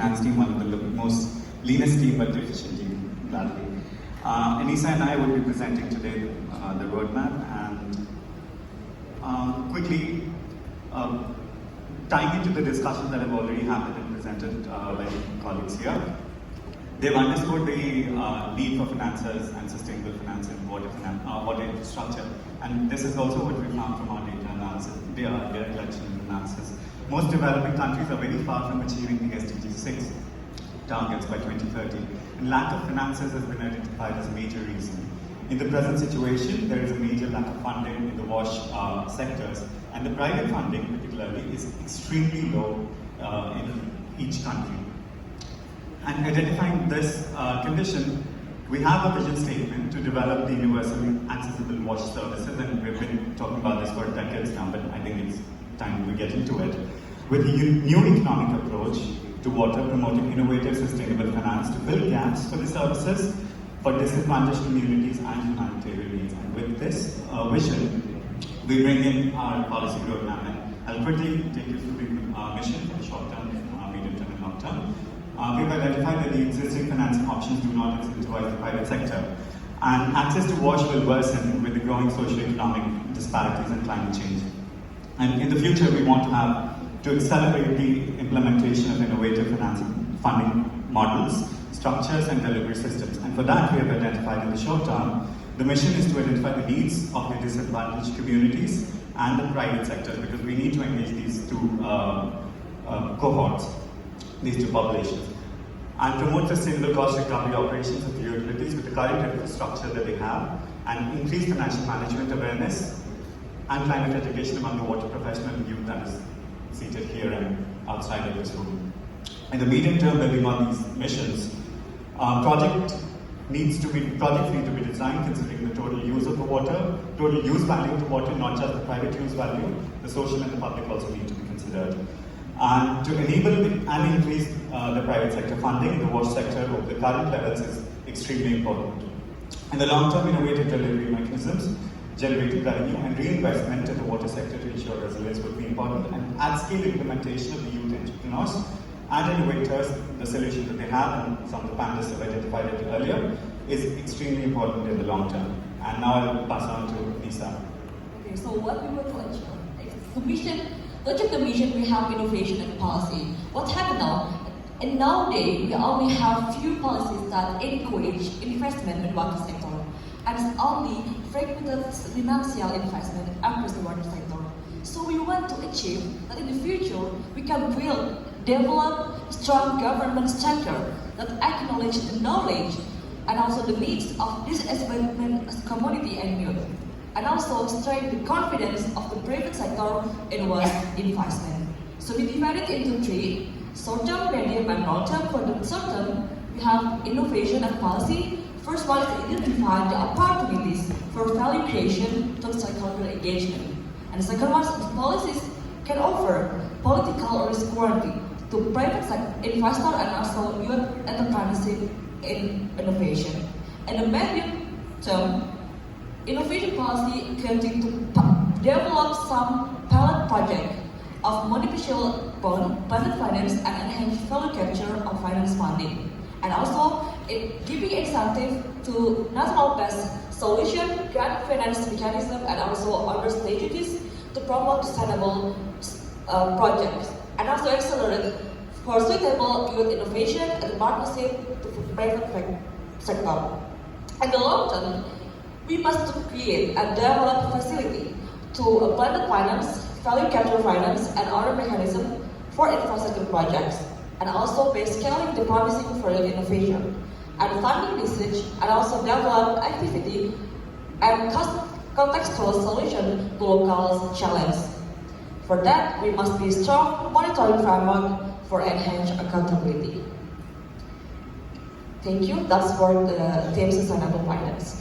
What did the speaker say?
finance team, one of the most leanest team but efficient team, gladly. Anissa and I will be presenting today the roadmap and quickly tying into the discussions that have already happened and presented by colleagues here. They've underscored the need for financiers and sustainable finance in water infrastructure. And this is also what we found from our data analysis, data collection and analysis. Most developing countries are very far from achieving the SDG 6 targets by 2030. And lack of financiers has been identified as a major reason. In the present situation, there is a major lack of funding in the WASH sectors, and the private funding particularly is extremely low in each country. And identifying this condition, we have a vision statement to develop the universally accessible WASH services, and we've been talking about this for decades now, but I think it's time we get into it. With a new economic approach to water, promoting innovative, sustainable finance to fill gaps for the services for disadvantaged communities and humanitarian needs. And with this vision, we bring in our policy roadmap. And I'll quickly take you through the mission for the short term, medium term, and long term. We've identified that the existing financing options do not incentivize the private sector, and access to WASH will worsen with the growing socio-economic disparities and climate change. And in the future, we want to accelerate the implementation of innovative financing funding models, structures, and delivery systems. And for that, we have identified in the short term, the mission is to identify the needs of the disadvantaged communities and the private sector, because we need to engage these two cohorts, these two populations, and promote sustainable cost recovery operations of the utilities with the current infrastructure that they have, and increase financial management awareness and climate education among the water professional and youth that is seated here and outside of this room. In the medium term, building on these missions, projects need to be designed considering the total use of the water, total use value of the water, not just the private use value. The social and the public also need to be considered. And to enable and increase the private sector funding, the WASH sector over the current levels is extremely important. In the long term, innovative delivery mechanisms, generating revenue and reinvestment in the water sector to ensure resilience would be important, and at-scale implementation of the youth entrepreneurs and innovators, the solutions that they have, and some of the panelists have identified it earlier, is extremely important in the long term. And now I'll pass on to Lisa. Okay, so what we want to achieve? To achieve the mission, we have innovation and policy. What happened now? And nowadays, we only have few policies that encourage investment in water sector, and it's only fragmented financial investment across the water sector. So we want to achieve that in the future, we can develop strong government structure that acknowledge the knowledge and also the needs of this disadvantaged community and youth, and also strengthen the confidence of the private sector in WASH investment. So we divide it into three: short-term, medium, and long-term. For the short-term, we have innovation and policy. First one is to identify the opportunities for value creation through stakeholder engagement. And the second one is policies can offer political risk warranty to private sector investor and also youth entrepreneurship in innovation. And the medium term, innovation policy can to develop some pilot project of beneficial bond, private finance, and enhance value capture of finance funding. And also, it giving incentive to national-based solution, grant finance mechanism, and also other strategies to promote sustainable projects. And also accelerate for suitable youth innovation and partnership to private sector. And the long term, we must create and develop facility to blended finance, value capture finance, and other mechanisms for infrastructure projects, and also by scaling the promising further innovation, and funding research, and also develop activity and contextual solution to local challenges. For that, we must be strong monitoring framework for enhanced accountability. Thank you. That's for the theme sustainable finance.